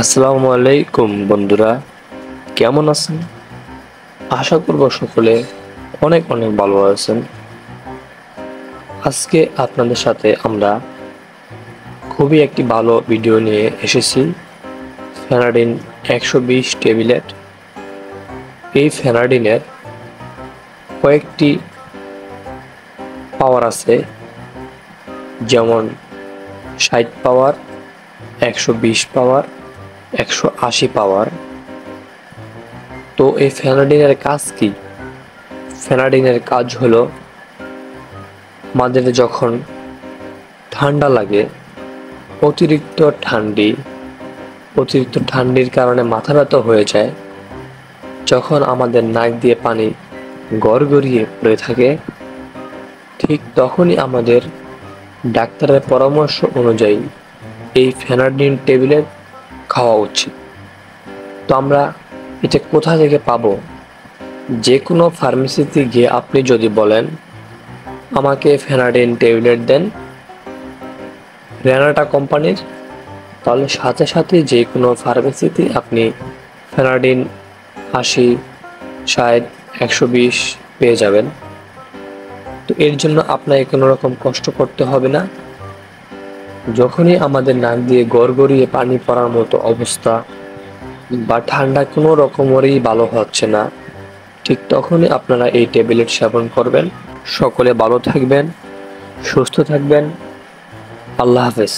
আসসালামু আলাইকুম বন্ধুরা, কেমন আছেন? আশা করব সকলে অনেক অনেক ভালো আছেন। আজকে আপনাদের সাথে আমরা খুবই একটি ভালো ভিডিও নিয়ে এসেছি। Fenadin 120 tablet. এই ফেনাডিনের কয়েকটি পাওয়ার আছে, যেমন 60 পাওয়ার, 120 পাওয়ার, 180 পাওয়ার। তো এই ফেনাডিনের কাজ কি? ফেনাডিনের কাজ হলো, আমাদের যখন ঠান্ডা লাগে, অতিরিক্ত ঠান্ডির কারণে মাথা ব্যথা হয়ে যায়, যখন আমাদের নাক দিয়ে পানি গড়গড়িয়ে পড়ে থাকে, ঠিক তখনই আমাদের ডাক্তারের পরামর্শ অনুযায়ী এই ফেনাডিন ট্যাবলেট খাওয়া উচিত। তো আমরা এটা কোথা থেকে পাবো? যে কোনো ফার্মেসিতে গিয়ে আপনি যদি বলেন আমাকে ফেনাডিন ট্যাবলেট দেন রেনাটা কোম্পানির, তাহলে সাথে সাথে যে কোনো ফার্মেসিতে আপনি ফেনাডিন 80, 60, 120 পেয়ে যাবেন। তো এর জন্য আপনাকে কোনো রকম কষ্ট করতে হবে না। যখনই আমাদের নাক দিয়ে গড়গড়িয়ে পানি পড়ার মতো অবস্থা বা ঠান্ডা কোনো রকমেরই ভালো হচ্ছে না, ঠিক তখনই আপনারা এই ট্যাবলেট সেবন করবেন। সকলে ভালো থাকবেন, সুস্থ থাকবেন। আল্লাহ হাফেজ।